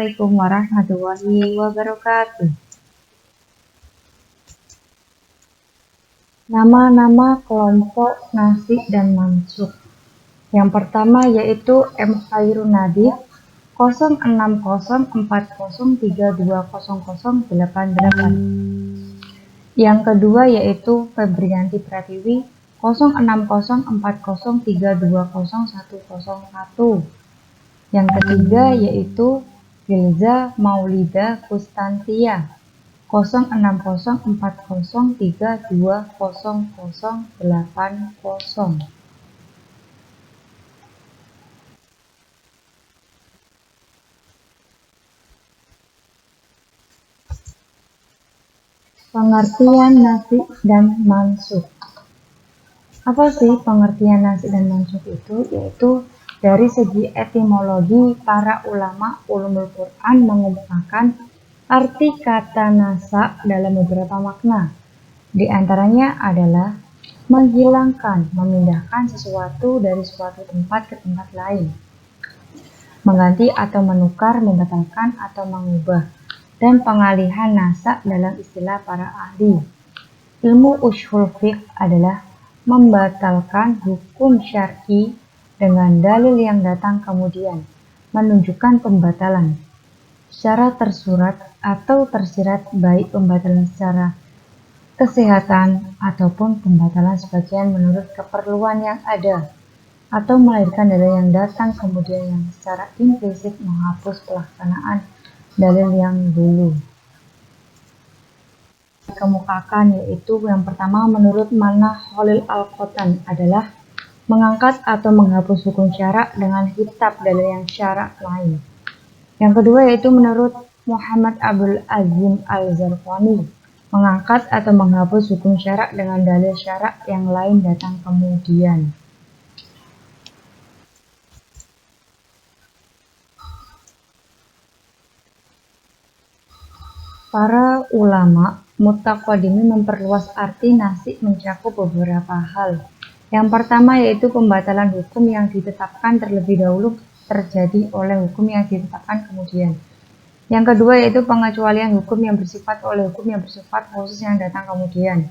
Assalamualaikum warahmatullahi wabarakatuh. Nama-nama kelompok nasib dan mansub. Yang pertama yaitu M. Khairun Nadif 060403200088. Yang kedua yaitu Febrianti Pratiwi 0640302101. Yang ketiga yaitu Hilza Maulida Kustantia 0640320080. Pengertian nasib dan mansub. Apa sih pengertian nasib dan mansub itu? Yaitu dari segi etimologi, para ulama ulumul Quran mengemukakan arti kata nasab dalam beberapa makna. Di antaranya adalah menghilangkan, memindahkan sesuatu dari suatu tempat ke tempat lain, mengganti atau menukar, membatalkan atau mengubah, dan pengalihan nasab dalam istilah para ahli. Ilmu ushul fiqh adalah membatalkan hukum syar'i dengan dalil yang datang kemudian, menunjukkan pembatalan secara tersurat atau tersirat, baik pembatalan secara kesehatan ataupun pembatalan sebagian menurut keperluan yang ada, atau melahirkan dalil yang datang kemudian yang secara implisit menghapus pelaksanaan dalil yang dulu dikemukakan, yaitu yang pertama menurut Manah Khalil Al-Qotan adalah mengangkat atau menghapus hukum syarak dengan kitab dalil yang syarak lain. Yang kedua yaitu menurut Muhammad Abdul Azim Al-Zarqani, mengangkat atau menghapus hukum syarak dengan dalil syarak yang lain datang kemudian. Para ulama mutaqaddimin memperluas arti nasib mencakup beberapa hal. Yang pertama yaitu pembatalan hukum yang ditetapkan terlebih dahulu terjadi oleh hukum yang ditetapkan kemudian. Yang kedua yaitu pengecualian hukum yang bersifat oleh hukum yang bersifat khusus yang datang kemudian.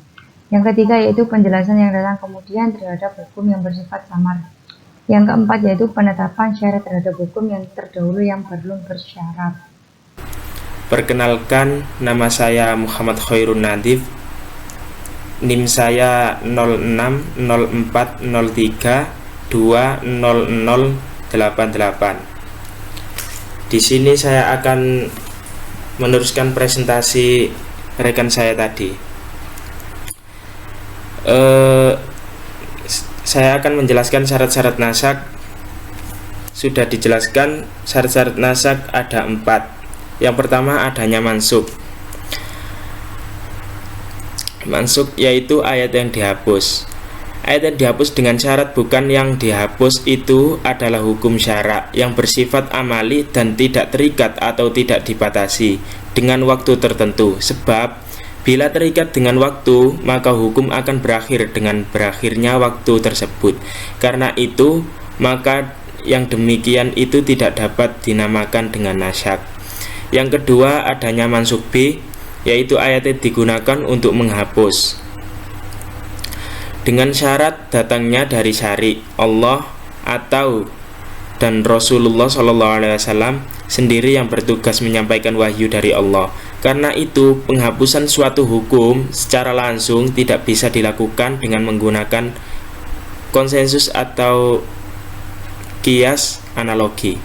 Yang ketiga yaitu penjelasan yang datang kemudian terhadap hukum yang bersifat samar. Yang keempat yaitu penetapan syarat terhadap hukum yang terdahulu yang belum bersyarat. Perkenalkan, nama saya Muhammad Khairun Nadif. NIM saya 0640320088. Di sini saya akan meneruskan presentasi rekan saya tadi. Saya akan menjelaskan syarat-syarat nasab. Sudah dijelaskan, syarat-syarat nasab ada 4. Yang pertama adanya mansub. Mansub yaitu ayat yang dihapus. Ayat yang dihapus dengan syarat bukan yang dihapus itu adalah hukum syarak yang bersifat amali dan tidak terikat atau tidak dibatasi dengan waktu tertentu. Sebab bila terikat dengan waktu, maka hukum akan berakhir dengan berakhirnya waktu tersebut. Karena itu, maka yang demikian itu tidak dapat dinamakan dengan nasab. Yang kedua adanya mansub B, yaitu ayat yang digunakan untuk menghapus dengan syarat datangnya dari syari Allah atau dan Rasulullah SAW sendiri yang bertugas menyampaikan wahyu dari Allah. Karena itu penghapusan suatu hukum secara langsung tidak bisa dilakukan dengan menggunakan konsensus atau kias analogi.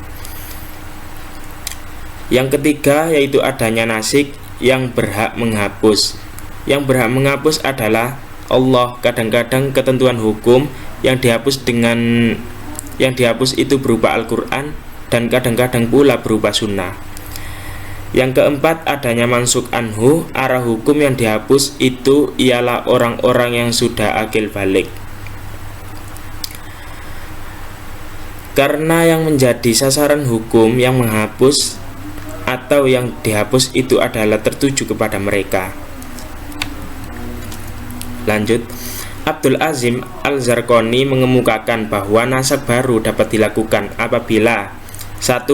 Yang ketiga yaitu adanya nasik yang berhak menghapus. Yang berhak menghapus adalah Allah. Kadang-kadang ketentuan hukum yang dihapus itu berupa Al-Quran dan kadang-kadang pula berupa sunnah. Yang keempat adanya mansuk anhu. Arah hukum yang dihapus itu ialah orang-orang yang sudah akil balik. Karena yang menjadi sasaran hukum yang menghapus atau yang dihapus itu adalah tertuju kepada mereka. Lanjut, Abdul Azim Al-Zarqani mengemukakan bahwa nasab baru dapat dilakukan apabila 1.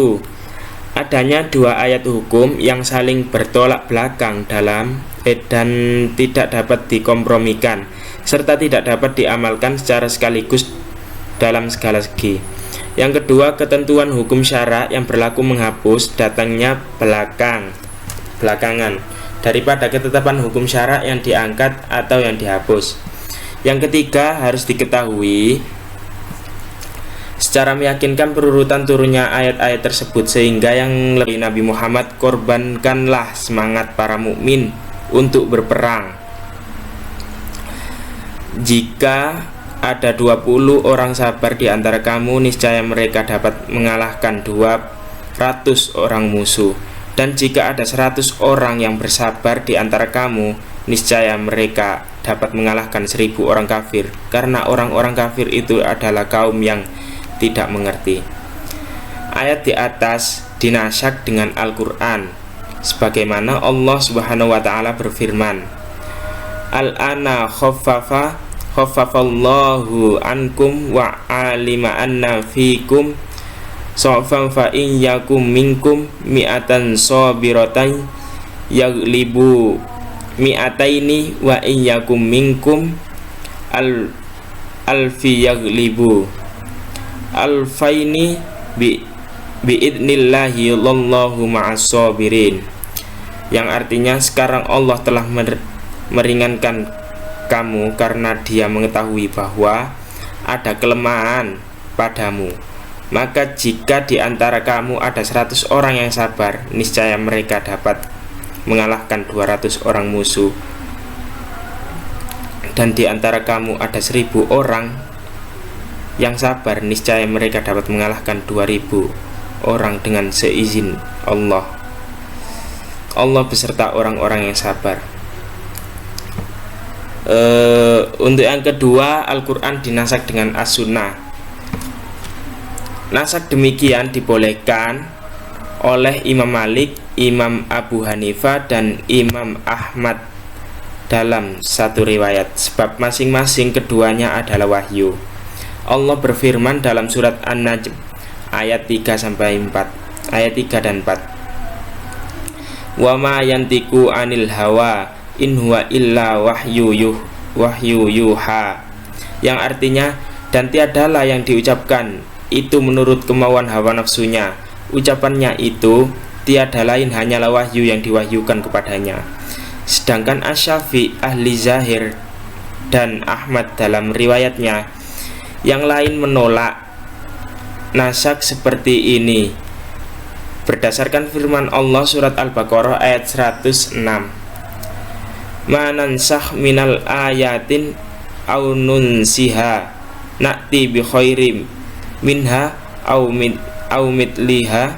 Adanya dua ayat hukum yang saling bertolak belakang dan tidak dapat dikompromikan serta tidak dapat diamalkan secara sekaligus dalam segala segi. Yang kedua, ketentuan hukum syara yang berlaku menghapus datangnya belakangan daripada ketetapan hukum syara yang diangkat atau yang dihapus. Yang ketiga, harus diketahui secara meyakinkan perurutan turunnya ayat-ayat tersebut, sehingga yang lebih Nabi Muhammad korbankanlah semangat para mukmin untuk berperang. Jika ada 20 orang sabar di antara kamu, niscaya mereka dapat mengalahkan 200 orang musuh. Dan jika ada 100 orang yang bersabar di antara kamu, niscaya mereka dapat mengalahkan 1000 orang kafir, karena orang-orang kafir itu adalah kaum yang tidak mengerti. Ayat di atas dinasyak dengan Al-Quran, sebagaimana Allah Subhanahu wa Ta'ala berfirman, Al-ana khaffafallahu ankum wa alima anna fikum sofam fa in yakum minkum mi'atan sabiratan yaglibu mi'ataini wa in yakum minkum alfi yaglibu alfaini biidnillahi wallahu ma'as sabirin. Yang artinya, sekarang Allah telah meringankan kamu karena Dia mengetahui bahwa ada kelemahan padamu. Maka jika di antara kamu ada 100 orang yang sabar, niscaya mereka dapat mengalahkan 200 orang musuh. Dan di antara kamu ada 1000 orang yang sabar, niscaya mereka dapat mengalahkan 2000 orang dengan seizin Allah. Allah beserta orang-orang yang sabar. Untuk yang kedua, Al-Quran dinasak dengan As-Sunnah. Nasak demikian dibolehkan oleh Imam Malik, Imam Abu Hanifah, dan Imam Ahmad dalam satu riwayat, sebab masing-masing keduanya adalah wahyu. Allah berfirman dalam surat An-Najm ayat 3 dan 4. Wa ma yantiqu anil hawa in huwa illa wahyu yuha. Yang artinya, dan tiadalah yang diucapkan itu menurut kemauan hawa nafsunya. Ucapannya itu tiada lain hanyalah wahyu yang diwahyukan kepadanya. Sedangkan Asy-Syafi'i, ahli zahir, dan Ahmad dalam riwayatnya yang lain menolak nasak seperti ini berdasarkan firman Allah surat Al-Baqarah ayat 106. Ma nansakh minal ayatin aw nunsiha na'ti bi khairim minha aw mitliha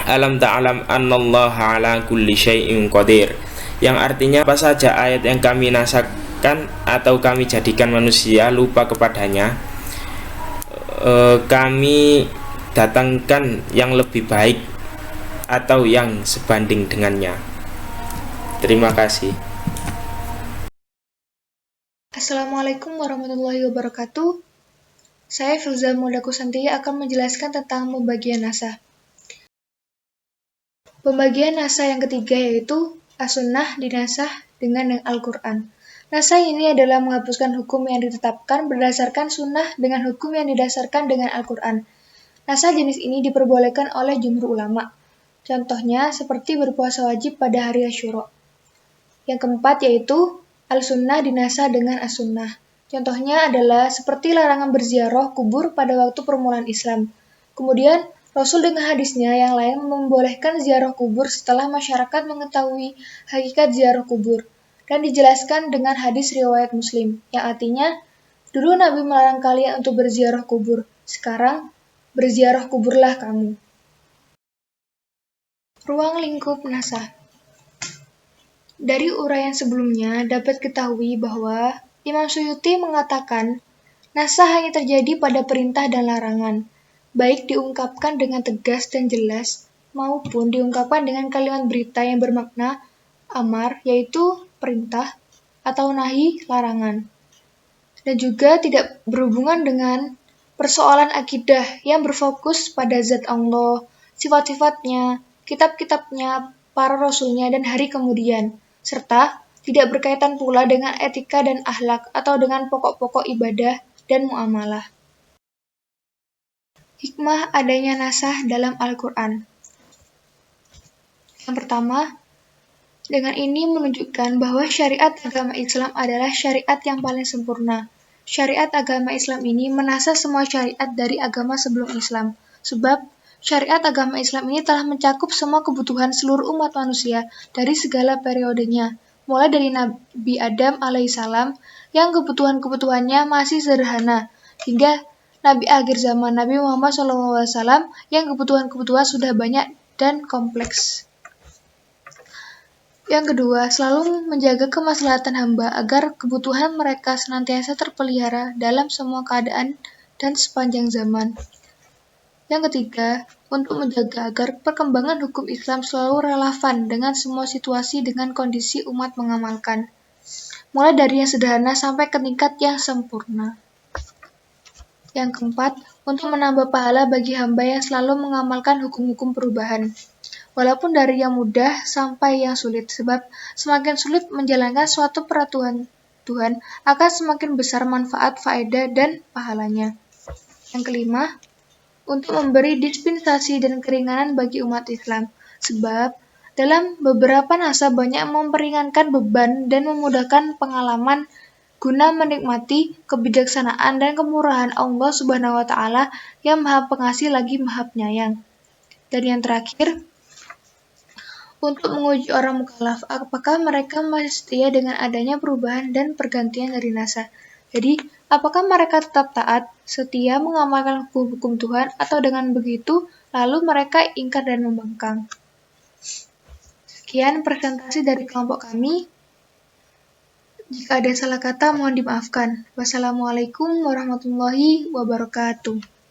alam ta'lam annallaha ala kulli syai'in qadir. Yang artinya, apa saja ayat yang kami nasakkan atau kami jadikan manusia lupa kepadanya, kami datangkan yang lebih baik atau yang sebanding dengannya. Terima kasih. Assalamualaikum warahmatullahi wabarakatuh. Saya Filza Muldakusanti akan menjelaskan tentang pembagian nasah. Pembagian nasah yang ketiga yaitu As-Sunnah dinasah dengan Al-Quran. Nasah ini adalah menghapuskan hukum yang ditetapkan berdasarkan sunnah dengan hukum yang didasarkan dengan Al-Quran. Nasah jenis ini diperbolehkan oleh jumhur ulama. Contohnya seperti berpuasa wajib pada hari Asyura. Yang keempat yaitu Al-Sunnah dinasah dengan As-Sunnah. Contohnya adalah seperti larangan berziarah kubur pada waktu permulaan Islam. Kemudian Rasul dengan hadisnya yang lain membolehkan ziarah kubur setelah masyarakat mengetahui hakikat ziarah kubur, dan dijelaskan dengan hadis riwayat Muslim, yang artinya, dulu Nabi melarang kalian untuk berziarah kubur, sekarang berziarah kuburlah kamu. Ruang lingkup nasah. Dari uraian sebelumnya dapat ketahui bahwa Imam Suyuti mengatakan, nasah hanya terjadi pada perintah dan larangan, baik diungkapkan dengan tegas dan jelas, maupun diungkapkan dengan kalimat berita yang bermakna amar, yaitu perintah, atau nahi, larangan. Dan juga tidak berhubungan dengan persoalan akidah yang berfokus pada zat Allah, sifat-sifatnya, kitab-kitabnya, para rasulnya, dan hari kemudian, serta tidak berkaitan pula dengan etika dan akhlak atau dengan pokok-pokok ibadah dan muamalah. Hikmah adanya nasah dalam Al-Quran. Yang pertama, dengan ini menunjukkan bahwa syariat agama Islam adalah syariat yang paling sempurna. Syariat agama Islam ini menasah semua syariat dari agama sebelum Islam, sebab syariat agama Islam ini telah mencakup semua kebutuhan seluruh umat manusia dari segala periodenya, mulai dari Nabi Adam alaihissalam yang kebutuhan-kebutuhannya masih sederhana, hingga Nabi akhir zaman Nabi Muhammad SAW yang kebutuhan-kebutuhan sudah banyak dan kompleks. Yang kedua, selalu menjaga kemaslahatan hamba agar kebutuhan mereka senantiasa terpelihara dalam semua keadaan dan sepanjang zaman. Yang ketiga, untuk menjaga agar perkembangan hukum Islam selalu relevan dengan semua situasi dengan kondisi umat mengamalkan, mulai dari yang sederhana sampai ke tingkat yang sempurna. Yang keempat, untuk menambah pahala bagi hamba yang selalu mengamalkan hukum-hukum perubahan, walaupun dari yang mudah sampai yang sulit, sebab semakin sulit menjalankan suatu peraturan Tuhan, akan semakin besar manfaat, faedah, dan pahalanya. Yang kelima, untuk memberi dispensasi dan keringanan bagi umat Islam, sebab dalam beberapa nasa banyak memperingankan beban dan memudahkan pengalaman guna menikmati kebijaksanaan dan kemurahan Allah Subhanahu wa Ta'ala yang Maha Pengasih lagi Maha Penyayang. Dan yang terakhir, untuk menguji orang mukallaf apakah mereka masih setia dengan adanya perubahan dan pergantian dari nasa. Jadi, apakah mereka tetap taat, setia mengamalkan hukum-hukum Tuhan, atau dengan begitu lalu mereka ingkar dan membangkang. Sekian presentasi dari kelompok kami. Jika ada salah kata, mohon dimaafkan. Wassalamualaikum warahmatullahi wabarakatuh.